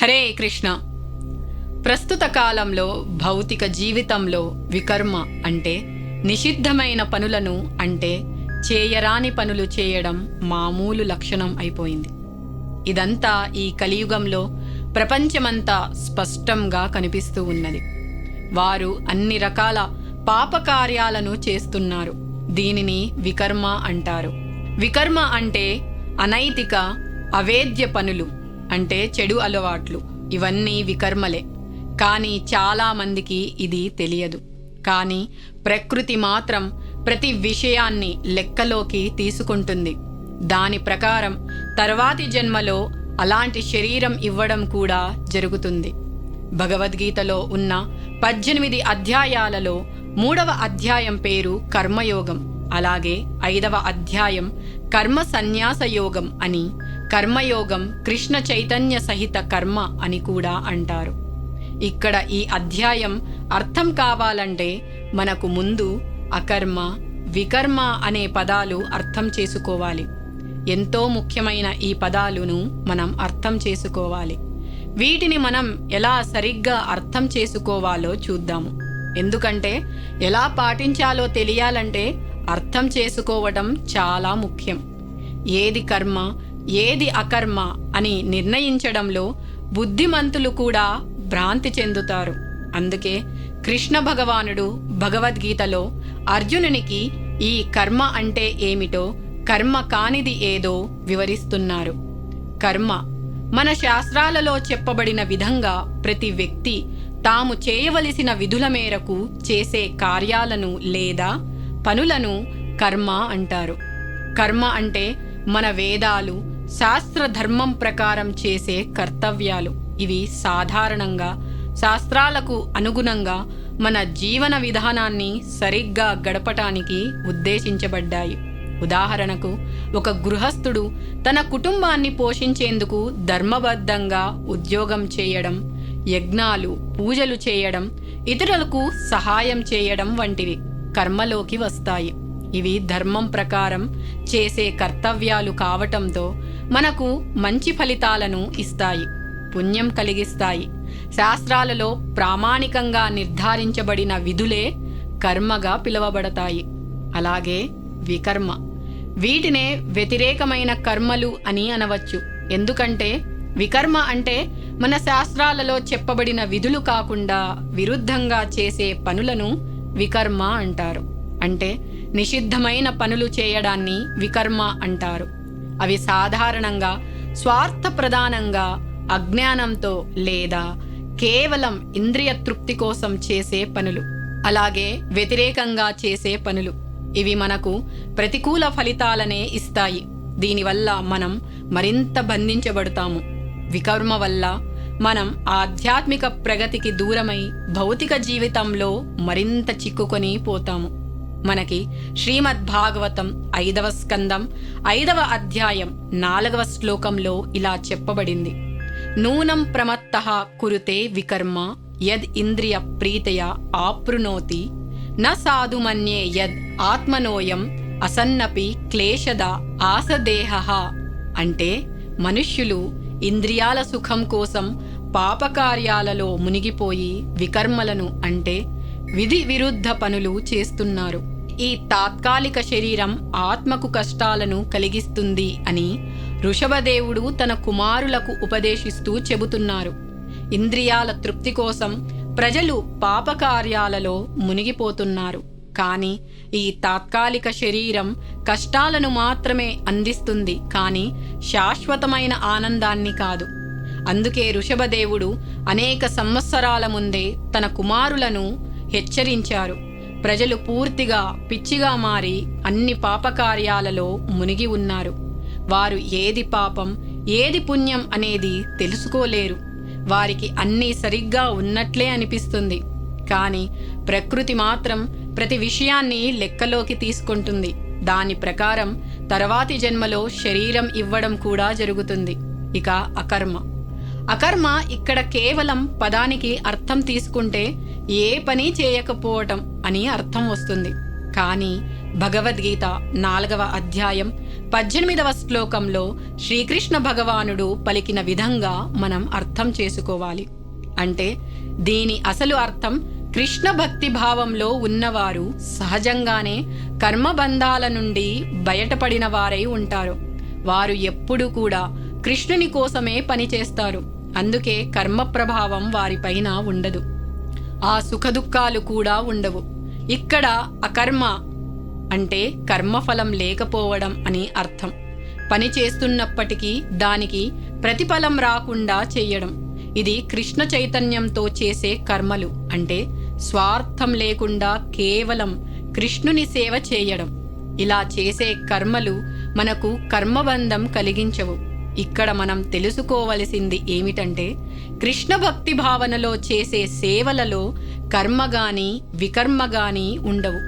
హరే కృష్ణ. ప్రస్తుత కాలంలో భౌతిక జీవితంలో వికర్మ అంటే నిషిద్ధమైన పనులను అంటే చేయరాని పనులు చేయడం మామూలు లక్షణం అయిపోయింది. ఇదంతా ఈ కలియుగంలో ప్రపంచమంతా స్పష్టంగా కనిపిస్తూ ఉన్నది. వారు అన్ని రకాల పాపకార్యాలను చేస్తున్నారు. దీనిని వికర్మ అంటారు. వికర్మ అంటే అనైతిక అవేద్య పనులు అంటే చెడు అలవాట్లు. ఇవన్నీ వికర్మలే. కానీ చాలామందికి ఇది తెలియదు. కానీ ప్రకృతి మాత్రం ప్రతి విషయాన్ని లెక్కలోకి తీసుకుంటుంది. దాని ప్రకారం తర్వాతి జన్మలో అలాంటి శరీరం ఇవ్వడం కూడా జరుగుతుంది. భగవద్గీతలో ఉన్న 18 అధ్యాయాలలో 3వ అధ్యాయం పేరు కర్మయోగం, అలాగే 5వ అధ్యాయం కర్మ సన్యాస యోగం అని. కర్మయోగం కృష్ణ చైతన్య సహిత కర్మ అని కూడా అంటారు. ఇక్కడ ఈ అధ్యాయం అర్థం కావాలంటే మనకు ముందు అకర్మ, వికర్మ అనే పదాలు అర్థం చేసుకోవాలి. ఎంతో ముఖ్యమైన ఈ పదాలను మనం అర్థం చేసుకోవాలి. వీటిని మనం ఎలా సరిగ్గా అర్థం చేసుకోవాలో చూద్దాము. ఎందుకంటే ఎలా పాటించాలో తెలియాలంటే అర్థం చేసుకోవడం చాలా ముఖ్యం. ఏది కర్మ, ఏది అకర్మ అని నిర్ణయించడంలో బుద్ధిమంతులు కూడా భ్రాంతి చెందుతారు. అందుకే కృష్ణ భగవానుడు భగవద్గీతలో అర్జునునికి ఈ కర్మ అంటే ఏమిటో, కర్మ కానిది ఏదో వివరిస్తున్నారు. కర్మ మన శాస్త్రాలలో చెప్పబడిన విధంగా ప్రతి వ్యక్తి తాము చేయవలసిన విధుల మేరకు చేసే కార్యాలను లేదా పనులను కర్మ అంటారు. కర్మ అంటే మన వేదాలు, శాస్త్ర ధర్మం ప్రకారం చేసే కర్తవ్యాలు. ఇవి సాధారణంగా శాస్త్రాలకు అనుగుణంగా మన జీవన విధానాన్ని సరిగ్గా గడపటానికి ఉద్దేశించబడ్డాయి. ఉదాహరణకు, ఒక గృహస్థుడు తన కుటుంబాన్ని పోషించేందుకు ధర్మబద్ధంగా ఉద్యోగం చేయడం, యజ్ఞాలు, పూజలు చేయడం, ఇతరులకు సహాయం చేయడం వంటివి కర్మలోకి వస్తాయి. ఇవి ధర్మం ప్రకారం చేసే కర్తవ్యాలు కావటంతో మనకు మంచి ఫలితాలను ఇస్తాయి, పుణ్యం కలిగిస్తాయి. శాస్త్రాలలో ప్రామాణికంగా నిర్ధారించబడిన విధులే కర్మగా పిలువబడతాయి. అలాగే వికర్మ, వీటినే వ్యతిరేకమైన కర్మలు అని అనవచ్చు. ఎందుకంటే వికర్మ అంటే మన శాస్త్రాలలో చెప్పబడిన విధులు కాకుండా విరుద్ధంగా చేసే పనులను వికర్మ అంటారు. అంటే నిషిద్ధమైన పనులు చేయడాన్ని వికర్మ అంటారు. అవి సాధారణంగా స్వార్థ ప్రధానంగా అజ్ఞానంతో లేదా కేవలం ఇంద్రియ తృప్తి కోసం చేసే పనులు, అలాగే వ్యతిరేకంగా చేసే పనులు. ఇవి మనకు ప్రతికూల ఫలితాలనే ఇస్తాయి. దీనివల్ల మనం మరింత బంధించబడతాము. వికర్మ వల్ల మనం ఆధ్యాత్మిక ప్రగతికి దూరమై భౌతిక జీవితంలో మరింత చిక్కుకొని పోతాము. మనకి శ్రీమద్ భాగవతం 5వ స్కందం 5వ అధ్యాయం 4వ శ్లోకంలో ఇలా చెప్పబడింది: నూనం ప్రమత్తః కురుతే వికర్మ యద్ ఇంద్రియ ప్రీతయా ఆప్రునోతి న సాధు మన్యే యద్ ఆత్మనోయం అసన్నపి క్లేశద ఆసదేహః. అంటే మనుష్యులు ఇంద్రియాల సుఖం కోసం పాపకార్యాలలో మునిగిపోయి వికర్మలను అంటే విధి విరుద్ధ పనులు చేస్తున్నారు. ఈ తాత్కాలిక శరీరం ఆత్మకు కష్టాలను కలిగిస్తుంది అని ఋషభదేవుడు తన కుమారులకు ఉపదేశిస్తూ చెబుతున్నారు. ఇంద్రియాల తృప్తి కోసం ప్రజలు పాపకార్యాలలో మునిగిపోతున్నారు. కానీ ఈ తాత్కాలిక శరీరం కష్టాలను మాత్రమే అందిస్తుంది, కానీ శాశ్వతమైన ఆనందాన్ని కాదు. అందుకే ఋషభదేవుడు అనేక సంవత్సరాల ముందే తన కుమారులను హెచ్చరించారు. ప్రజలు పూర్తిగా పిచ్చిగా మారి అన్ని పాపకార్యాలలో మునిగి ఉన్నారు. వారు ఏది పాపం, ఏది పుణ్యం అనేది తెలుసుకోలేరు. వారికి అన్నీ సరిగ్గా ఉన్నట్లే అనిపిస్తుంది. కానీ ప్రకృతి మాత్రం ప్రతి విషయాన్ని లెక్కలోకి తీసుకుంటుంది. దాని ప్రకారం తర్వాతి జన్మలో శరీరం ఇవ్వడం కూడా జరుగుతుంది. ఇక అకర్మ. అకర్మ ఇక్కడ కేవలం పదానికి అర్థం తీసుకుంటే ఏ పని చేయకపోవటం అని అర్థం వస్తుంది. కానీ భగవద్గీత 4వ అధ్యాయం 18వ శ్లోకంలో శ్రీకృష్ణ భగవానుడు పలికిన విధంగా మనం అర్థం చేసుకోవాలి. అంటే దీని అసలు అర్థం, కృష్ణ భక్తి భావంలో ఉన్నవారు సహజంగానే కర్మబంధాల నుండి బయటపడిన వారై ఉంటారు. వారు ఎప్పుడూ కూడా కృష్ణుని కోసమే పనిచేస్తారు. అందుకే కర్మ ప్రభావం వారిపైన ఉండదు. ఆ సుఖదుఖాలు కూడా ఉండవు. ఇక్కడ అకర్మ అంటే కర్మఫలం లేకపోవడం అని అర్థం. పని చేస్తున్నప్పటికీ దానికి ప్రతిఫలం రాకుండా చేయడం. ఇది కృష్ణ చైతన్యంతో చేసే కర్మలు. అంటే స్వార్థం లేకుండా కేవలం కృష్ణుని సేవ చేయడం. ఇలా చేసే కర్మలు మనకు కర్మబంధం కలిగించవు. ఇక్కడ మనం తెలుసుకోవలసింది ఏమిటంటే, కృష్ణ భక్తి భావనలో చేసే సేవలలో కర్మగాని వికర్మగాని ఉండవు.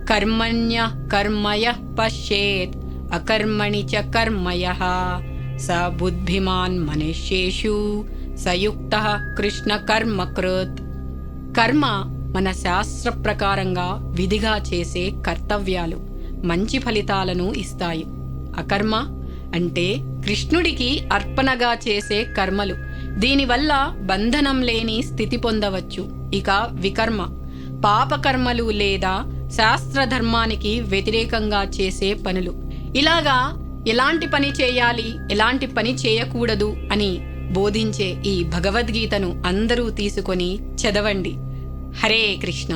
కర్మణ్య కర్మయ పశ్యేత్ అకర్మణి చ కర్మయః స బుద్ధిమాన్ మనుష్యేషు సయుక్త కృష్ణ కర్మకృత్. కర్మ మన శాస్త్ర ప్రకారంగా విధిగా చేసే కర్తవ్యాలు మంచి ఫలితాలను ఇస్తాయి. అకర్మ అంటే కృష్ణుడికి అర్పణగా చేసే కర్మలు. దీనివల్ల బంధనం లేని స్థితి పొందవచ్చు. ఇక వికర్మ పాపకర్మలు లేదా శాస్త్రధర్మానికి వ్యతిరేకంగా చేసే పనులు. ఇలాగా ఎలాంటి పని చేయాలి, ఎలాంటి పని చేయకూడదు అని బోధించే ఈ భగవద్గీతను అందరూ తీసుకొని చదవండి. హరే కృష్ణ.